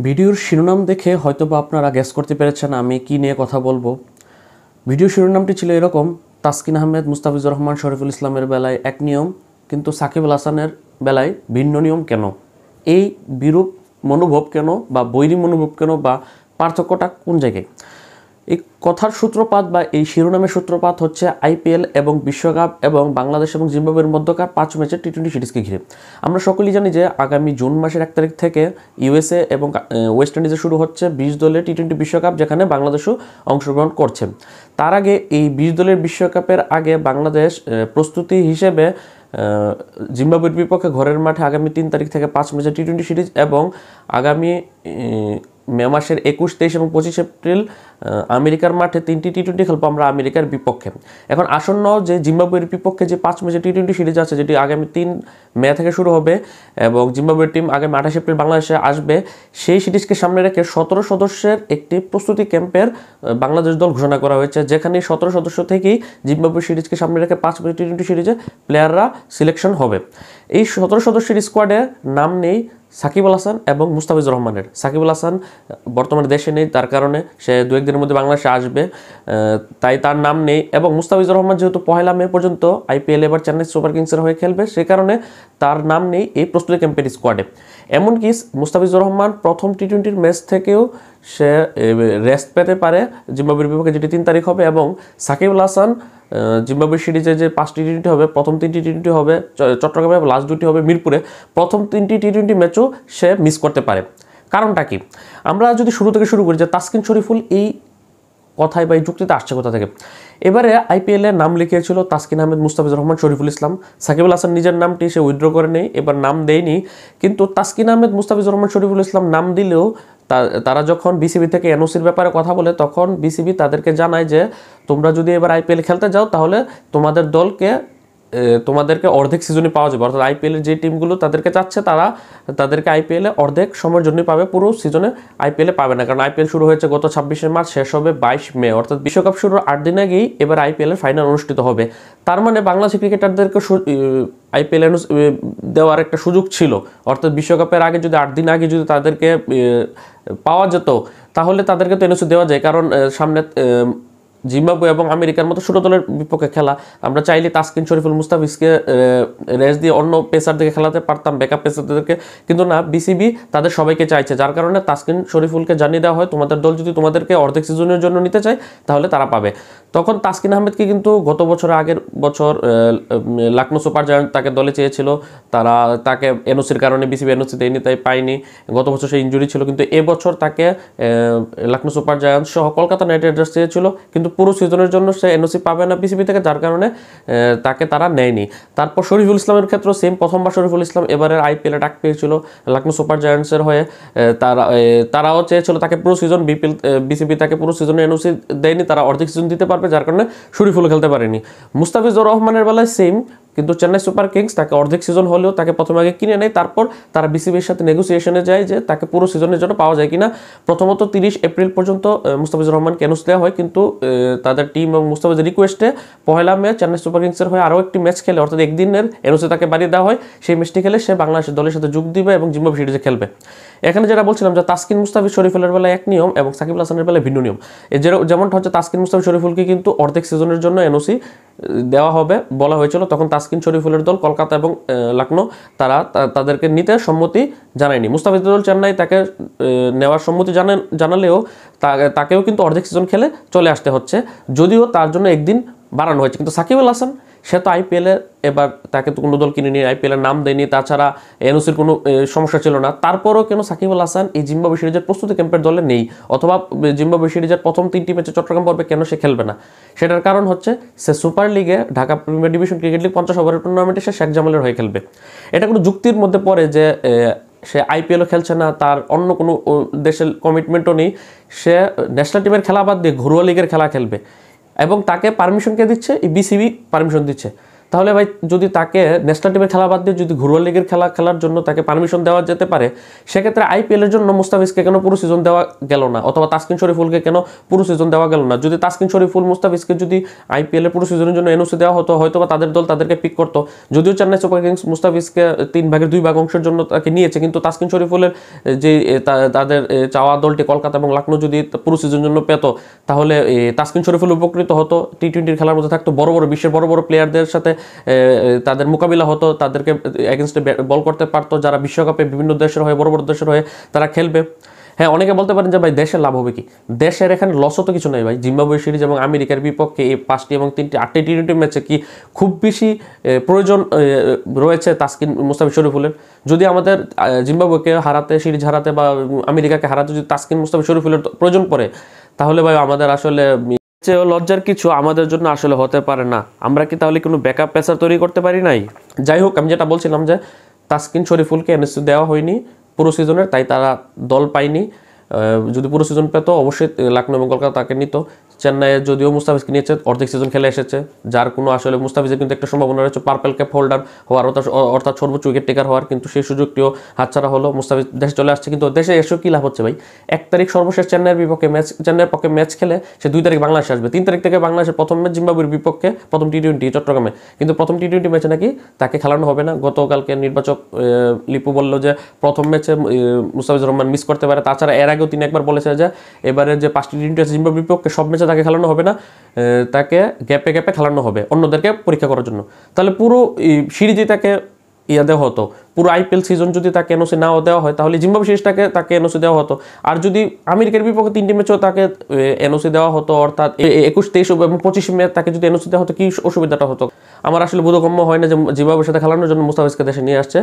ভিডিওর শিরোনাম দেখে হয়তোবা আপনারা গ্যাস করতে পেরেছেন আমি কি নিয়ে কথা বলবো। ভিডিও শিরোনামটি ছিল এরকম: তাসকিন আহমেদ, মুস্তাফিজুর রহমান, শরীফুল ইসলামের বেলায় এক নিয়ম, কিন্তু সাকিব আল হাসানের বেলায় ভিন্ন নিয়ম কেন? এই বিরূপ মনোভাব কেন, বা বৈরী মনোভাব কেন, বা পার্থক্যটা কোন জায়গায়? এই কথার সূত্রপাত বা এই শিরোনামের সূত্রপাত হচ্ছে আইপিএল এবং বিশ্বকাপ এবং বাংলাদেশ এবং জিম্বাবুয়ের মধ্যকার 5 ম্যাচের টি-20 সিরিজকে ঘিরে। আমরা সকলেই জানি যে আগামী জুন মাসের 1 তারিখ থেকে ইউএসএ এবং ওয়েস্ট ইন্ডিজে শুরু হচ্ছে 20 দলের টি-20 বিশ্বকাপ, যেখানে বাংলাদেশও অংশগ্রহণ করছে। তার আগে এই 20 দলের বিশ্বকাপের আগে বাংলাদেশ প্রস্তুতি হিসেবে জিম্বাবুয়ের বিপক্ষে ঘরের মাঠে আগামী 3 তারিখ থেকে 5 ম্যাচের টি-20 সিরিজ এবং আগামী মে মাসের 21, 23 এবং 25 এপ্রিল আমেরিকার মাঠে 3টি টি-20 খেলবো আমরা আমেরিকার বিপক্ষে। এখন আসন্ন যে জিম্বাবুয়ের বিপক্ষে যে 5 ম্যাচের টি-20 সিরিজ আছে, যেটি আগামী 3 মে থেকে শুরু হবে এবং জিম্বাবুয়ের টিম আগামী 28 এপ্রিল বাংলাদেশে আসবে, সেই সিরিজকে সামনে রেখে 17 সদস্যের একটি প্রস্তুতি ক্যাম্পের বাংলাদেশ দল ঘোষণা করা হয়েছে, যেখানে 17 সদস্য থেকেই জিম্বাবুয়ে সিরিজকে সামনে রেখে 5 ম্যাচের টি-20 সিরিজে প্লেয়াররা সিলেকশন হবে। এই 17 সদস্যের স্কোয়াডে নাম নেই সাকিব আল হাসান এবং মুস্তাফিজুর রহমানের। সাকিব আল হাসান বর্তমানে দেশে নেই, তার কারণে সে 2-1 দিনের মধ্যে বাংলাদেশে আসবে, তাই তার নাম নেই। এবং মুস্তাফিজুর রহমান যেহেতু 1 মে পর্যন্ত আইপিএল এবার চেন্নাই সুপার কিংসের হয়ে খেলবে, সে কারণে তার নাম নেই এই প্রস্তুতি ক্যাম্পের স্কোয়াডে। এমনকি মুস্তাফিজুর রহমান প্রথম টি-20 ম্যাচ থেকেও সে রেস্ট পেতে পারে জিম্বাবুয়ের বিপক্ষে, যেটি 3 তারিখ হবে। এবং সাকিব আল হাসান জিম্বাবুয়ে সিরিজে যে 5টি টি-20 হবে, প্রথম 3টি টি-20 হবে চট্টগ্রামে, লাস্ট 2টি হবে মিরপুরে, প্রথম 3টি টি-20 ম্যাচও সে মিস করতে পারে। কারণটা কি? আমরা যদি শুরু থেকে শুরু করি যে তাসকিন শরীফুল এই কথায় বা এই যুক্তিতে আসছে কোথা থেকে। এবারে আইপিএলে নাম লিখিয়েছিল তাসকিন আহমেদ, মুস্তাফিজুর রহমান, শরীফুল ইসলাম। সাকিব আল হাসান নিজের নামটি সে উইথড্র করে নেই, এবার নাম দেয়নি। কিন্তু তাসকিন আহমেদ, মুস্তাফিজুর রহমান, শরীফুল ইসলাম নাম দিলেও তারা যখন বিসিবি থেকে এনওসির ব্যাপারে কথা বলে, তখন বিসিবি তাদেরকে জানায় যে তোমরা যদি এবার আইপিএল খেলতে যাও তাহলে তোমাদেরকে অর্ধেক সিজনে পাওয়া যাবে। অর্থাৎ আইপিএলের যে টিমগুলো তাদেরকে চাচ্ছে, তাদেরকে আইপিএলে অর্ধেক সময়ের জন্যই পাবে, পুরো সিজনে আইপিএলে পাবে না। কারণ আইপিএল শুরু হয়েছে গত 26 মার্চ, শেষ হবে 22 মে, অর্থাৎ বিশ্বকাপ শুরুর 8 দিন আগেই এবার আইপিএলের ফাইনাল অনুষ্ঠিত হবে। তার মানে বাংলাদেশি ক্রিকেটারদেরকে আইপিএল দেওয়ার একটা সুযোগ ছিল। অর্থাৎ বিশ্বকাপের আগে যদি 8 দিন আগে যদি তাদেরকে পাওয়া যেত, তাহলে তাদেরকে তো এনওসি দেওয়া যায়। কারণ সামনে জিম্বাবুয়ে এবং আমেরিকার মতো ছোট দলের বিপক্ষে খেলা, আমরা চাইলে তাসকিন, শরীফুল, মুস্তাফিজকে রেস্ট দিয়ে অন্য পেসারদেরকে খেলাতে পারতাম, ব্যাকআপ পেসারদেরকে, কিন্তু না, বিসিবি তাদের সবাইকে চাইছে। যার কারণে তাসকিন শরীফুলকে জানিয়ে দেওয়া হয় তোমাদের দল যদি তোমাদেরকে অর্ধেক সিজনের জন্য নিতে চায় তাহলে তারা পাবে। তখন তাসকিন আহমেদকে কিন্তু গত বছর, আগের বছর লখনৌ সুপার জায়ান্ট তাকে দলে চেয়েছিল, তাকে এনওসির কারণে বিসিবি এনওসি দেয়নি, তাই পায়নি। গত বছর সে ইনজুরি ছিল, কিন্তু এবছর তাকে লখনৌ সুপার জায়ান্ট সহ কলকাতা নাইট রাইডার্স চেয়েছিল, কিন্তু পুরো সিজনের জন্য সে এনওসি পাবে না বিসিবি থেকে, যার কারণে তাকে তারা নেয়নি। তারপর শরীফুল ইসলামের ক্ষেত্রে সেম, প্রথমবার শরীফুল ইসলাম এবারের আইপিএলে ডাক পেয়েছিল লখনৌ সুপার জায়ান্টসের হয়ে, তারাও চেয়েছিল তাকে পুরো সিজন, বিসিবি তাকে পুরো সিজনে এনওসি দেয়নি, তারা অর্ধেক সিজন দিতে পারবে, যার কারণে শরীফুল খেলতে পারেনি। মুস্তাফিজুর রহমানের বেলায় সেম, কিন্তু চেন্নাই সুপার কিংস তাকে অর্ধেক সিজন হলেও তাকে প্রথমে আগে কিনে নেয়, তারপর তারা বিসিবির সাথে নেগোসিয়েশনে যায় যে তাকে পুরো সিজনের জন্য পাওয়া যায় কিনা। প্রথমত 30 এপ্রিল পর্যন্ত মুস্তাফিজুর রহমানকে এনওসি দেওয়া হয়, কিন্তু তাদের টিম এবং মুস্তাফিজের রিকোয়েস্টে 1 মে চেন্নাই সুপার কিংসের হয়ে আরও একটি ম্যাচ খেলে, অর্থাৎ একদিনের এনওসি তাকে বাড়িয়ে দেওয়া হয়। সেই ম্যাচটি খেলে সে বাংলাদেশের দলের সাথে যোগ দিবে এবং জিম্বাবুয়ে সিরিজে খেলবে। এখানে যেটা বলছিলাম যে তাসকিন, মুস্তাফিজ, শরীফুলের বেলায় এক নিয়ম এবং সাকিব আল হাসানের বেলায় ভিন্ন নিয়ম। যেমনটা হচ্ছে তাসকিন, মুস্তাফিজ, শরীফুলকে কিন্তু অর্ধেক সিজনের জন্য এনওসি দেওয়া হবে বলা হয়েছিল, তখন তাসকিন শরীফুলের দল কলকাতা এবং লখনৌ তাদেরকে নিতে সম্মতি জানায়নি। মুস্তাফিজের দল চেন্নাই তাকে নেওয়ার সম্মতি জানালেও তাকেও কিন্তু অর্ধেক সিজন খেলে চলে আসতে হচ্ছে, যদিও তার জন্য একদিন বাড়ানো হয়েছে। কিন্তু সাকিব আল হাসান, সে তো আইপিএলে এবার তাকে তো কোনো দল কিনে নিয়ে আইপিএলের নাম দেয়নি, তাছাড়া এনওসির কোনো সমস্যা ছিল না। তারপরও কেন সাকিব আল হাসান এই জিম্বাবুয়ে সিরিজের প্রস্তুতি ক্যাম্পের দলে নেই, অথবা জিম্বাবুয়ে সিরিজের প্রথম 3টি ম্যাচে চট্টগ্রাম পর্বে কেন সে খেলবে না? সেটার কারণ হচ্ছে সে সুপার লিগে, Dhaka premier division cricket league 50 ওভারের টুর্নামেন্টে সে শেখ জামালের হয়ে খেলবে। এটা কোনো যুক্তির মধ্যে পড়ে যে সে আইপিএলও খেলছে না, তার অন্য কোনো দেশের কমিটমেন্টও নেই, সে ন্যাশনাল টিমের খেলা বাদ দিয়ে ঘরোয়া লিগের খেলা খেলবে, এবং তাকে পারমিশন কে দিচ্ছে? এই বিসিবি পারমিশন দিচ্ছে। তাহলে ভাই যদি তাকে ন্যাশনাল টিমের খেলা বাদ দিয়ে যদি ঘরোয়া লিগের খেলা খেলার জন্য তাকে পারমিশন দেওয়া যেতে পারে, সেক্ষেত্রে আইপিএলের জন্য মুস্তাফিজকে কেন পুরো সিজন দেওয়া গেল না, অথবা তাসকিন শরীফুলকে কেন পুরো সিজন দেওয়া গেল না? যদি তাসকিন শরীফুল মুস্তাফিজকে যদি আইপিএলের পুরো সিজনের জন্য এনওসি দেওয়া হতো, হয়তো বা তাদের দল তাদেরকে পিক করতো। যদিও চেন্নাই সুপার কিংস মুস্তাফিজকে 3/2 অংশের জন্য তাকে নিয়েছে, কিন্তু তাসকিন শরীফুলের যে তাদের চাওয়া দলটি কলকাতা এবং লখনৌ যদি পুরো সিজনের জন্য পেত, তাহলে তাসকিন শরীফুল উপকৃত হতো, টি-20 খেলার মধ্যে থাকতো, বড় বড় বিশ্বের বড় বড় প্লেয়ারদের সাথে তাদের মোকাবিলা হতো, তাদেরকে এগেনস্টে বল করতে পারতো, যারা বিশ্বকাপে বিভিন্ন দেশের হয়ে বড় বড় দেশের হয়ে তারা খেলবে। হ্যাঁ, অনেকে বলতে পারেন যে ভাই দেশের লাভ হবে কি? দেশের এখানে লসও তো কিছু নেই ভাই। জিম্বাবুয়ে সিরিজ এবং আমেরিকার বিপক্ষে এই 5টি এবং 8টি টি-20 ম্যাচে কি খুব বেশি প্রয়োজন রয়েছে তাসকিন মুস্তাফিজ শরীফুলের? যদি আমাদের জিম্বাবুয়েকে হারাতে, সিরিজ হারাতে বা আমেরিকাকে হারাতে যদি তাসকিন মুস্তাফিজ শরীফুলের প্রয়োজন পড়ে, তাহলে ভাই আমাদের আসলে লজ্জার কিছু আমাদের জন্য আসলে হতে পারে না। আমরা কি তাহলে কোনো ব্যাকআপ পেসার তৈরি করতে পারি নাই? যাই হোক, আমি যেটা বলছিলাম যে তাসকিন শরীফুলকে এনওসি দেওয়া হয়নি পুরো সিজনের, তাই তারা দল পায়নি। যদি পুরো সিজন পেতো অবশ্যই লখনৌ এবং কলকাতা তাকে নিত। চেন্নাইয়ে যদিও মুস্তাফিজকে নিয়েছে, অর্ধেক সিজন খেলে এসেছে, যার কোনো আসলে মুস্তাফিজের কিন্তু একটা সম্ভাবনা রয়েছে পার্পেল ক্যাপ হোল্ডার হওয়ার, অর্থাৎ সর্বোচ্চ উইকেট টেকার হওয়ার, কিন্তু সেই সুযোগটিও হাতছাড়া হলো। মুস্তাফিজ দেশে চলে আসছে, কিন্তু দেশে এসেও কী লাভ হচ্ছে ভাই? 1 তারিখ সর্বশেষ চেন্নাইয়ের পক্ষে ম্যাচ খেলে সে 2 তারিখ বাংলাদেশে আসবে। 3 তারিখ থেকে বাংলাদেশের প্রথম ম্যাচ জিম্বাবুয়ের বিপক্ষে, প্রথম টি-20 চট্টগ্রামে, কিন্তু প্রথম টি-20 ম্যাচে নাকি তাকে খেলানো হবে না। গতকালকে নির্বাচক লিপু বলল যে প্রথম ম্যাচে মুস্তাফিজুর রহমান মিস করতে পারে। তাছাড়া এর আগেও তিনি একবার বলেছে যে এবারে যে 5টি টি-20 আছে জিম্বাবুয়ের বিপক্ষে, সব ম্যাচে তাকে খেলানো হবে না, তাকে গ্যাপে গ্যাপে খেলানো হবে অন্যদেরকে পরীক্ষা করার জন্য। তাহলে পুরো সিরিজে তাকে দেওয়া হতো। পুরো আইপিএল সিজন যদি তাকে এনওসি নাও দেওয়া হয়, তাহলে জিম্বাবুয়ে সিরিজটাকে তাকে এনওসি দেওয়া হতো। আর যদি আমেরিকার বিপক্ষে 3টি ম্যাচও তাকে এনওসি দেওয়া হতো, অর্থাৎ 21, 23 এবং 25 মে তাকে যদি এনওসি দেওয়া হতো, কি অসুবিধাটা হতো? আমার আসলে বোধগম্য হয় না যে জিম্বাবুয়ের সাথে খেলানোর জন্য মুস্তাফিজকে দেশে নিয়ে আসছে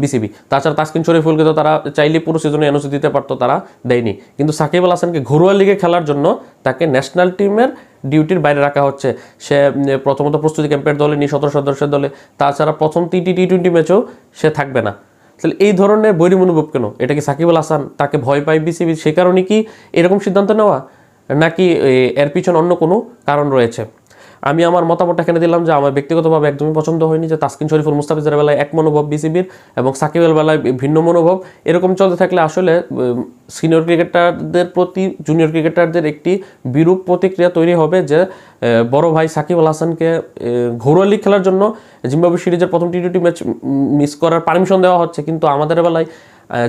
বিসিবি। তাছাড়া তাসকিন শরীফুলকে তো তারা চাইলে পুরো সিজনে এনওসি দিতে পারতো, তারা দেয়নি। কিন্তু সাকিব আল হাসানকে ঘরোয়া লিগে খেলার জন্য তাকে ন্যাশনাল টিমের ডিউটির বাইরে রাখা হচ্ছে। সে প্রথমত প্রস্তুতি ক্যাম্পের দলে নিয়ে 17 সদস্যের দলে, তাছাড়া প্রথম 3টি টি-20 ম্যাচেও সে থাকবে না। তাহলে এই ধরনের বৈরী মনোভাব কেন? এটা কি সাকিব আল হাসান তাকে ভয় পায় বিসিবি, সে কারণে কি এরকম সিদ্ধান্ত নেওয়া, নাকি এর পিছনে অন্য কোনো কারণ রয়েছে? আমি আমার মতামতটা এখানে দিলাম যে আমার ব্যক্তিগতভাবে একদমই পছন্দ হয়নি যে তাসকিন শরীফুল মুস্তাফিজের বেলায় এক মনোভাব বিসিবির এবং সাকিবের বেলায় ভিন্ন মনোভাব। এরকম চলতে থাকলে আসলে সিনিয়র ক্রিকেটারদের প্রতি জুনিয়র ক্রিকেটারদের একটি বিরূপ প্রতিক্রিয়া তৈরি হবে যে বড় ভাই সাকিব আল হাসানকে ঘরোয়া লিগ খেলার জন্য জিম্বাবুয়ে সিরিজের প্রথম টি-20 ম্যাচ মিস করার পারমিশন দেওয়া হচ্ছে, কিন্তু আমাদের বেলায়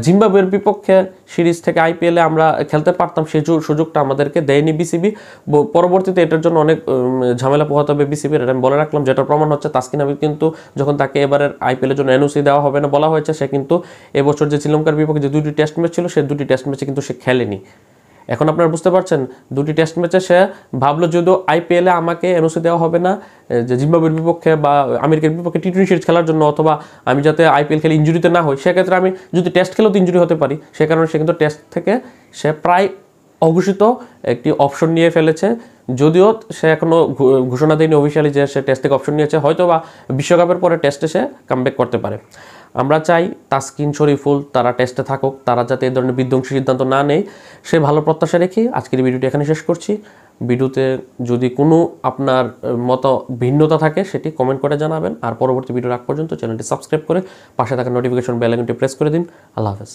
জিম্বাবুয়ের বিপক্ষে সিরিজ থেকে আইপিএলে আমরা খেলতে পারতাম, সেই সুযোগটা আমাদেরকে দেয়নি বিসিবি। পরবর্তীতে এটার জন্য অনেক ঝামেলা পোহাতে হবে বিসিবির, এটা আমি বলে রাখলাম। যেটার প্রমাণ হচ্ছে তাসকিন আহমেদ কিন্তু যখন তাকে এবারের আইপিএলের জন্য এনওসি দেওয়া হবে না বলা হয়েছে, সে কিন্তু এবছর যে শ্রীলঙ্কার বিপক্ষে যে 2টি টেস্ট ম্যাচ ছিল, সেই 2টি টেস্ট ম্যাচে কিন্তু সে খেলেনি। এখন আপনারা বুঝতে পারছেন, 2টি টেস্ট ম্যাচে সে ভাবলো যদিও আইপিএলে আমাকে এনওসি দেওয়া হবে না যে জিম্বাবুয়ের বিপক্ষে বা আমেরিকার বিপক্ষে টি-20 সিরিজ খেলার জন্য, অথবা আমি যাতে আইপিএল খেলে ইঞ্জুরিতে না হই, সেক্ষেত্রে আমি যদি টেস্ট খেলেও তো ইঞ্জুরি হতে পারি, সে কারণে সে কিন্তু টেস্ট থেকে সে প্রায় অঘোষিত একটি অপশন নিয়ে ফেলেছে। যদিও সে এখনও ঘোষণা দেয়নি অফিসিয়ালি যে সে টেস্ট থেকে অপশন নিয়েছে, হয়তো বা বিশ্বকাপের পরে টেস্টে সে কামব্যাক করতে পারে। আমরা চাই তাসকিন শরীফুল তারা টেস্টে থাকুক, তারা যাতে এই ধরনের বিধ্বংসী সিদ্ধান্ত না নেয়, সে ভালো প্রত্যাশা রেখে আজকের ভিডিওটি এখানে শেষ করছি। ভিডিওতে যদি কোনো আপনার মত ভিন্নতা থাকে সেটি কমেন্ট করে জানাবেন, আর পরবর্তী ভিডিও রাখ পর্যন্ত চ্যানেলটি সাবস্ক্রাইব করে পাশে থাকা নোটিফিকেশন বেল আইকনটি প্রেস করে দিন। আল্লাহ হাফেজ।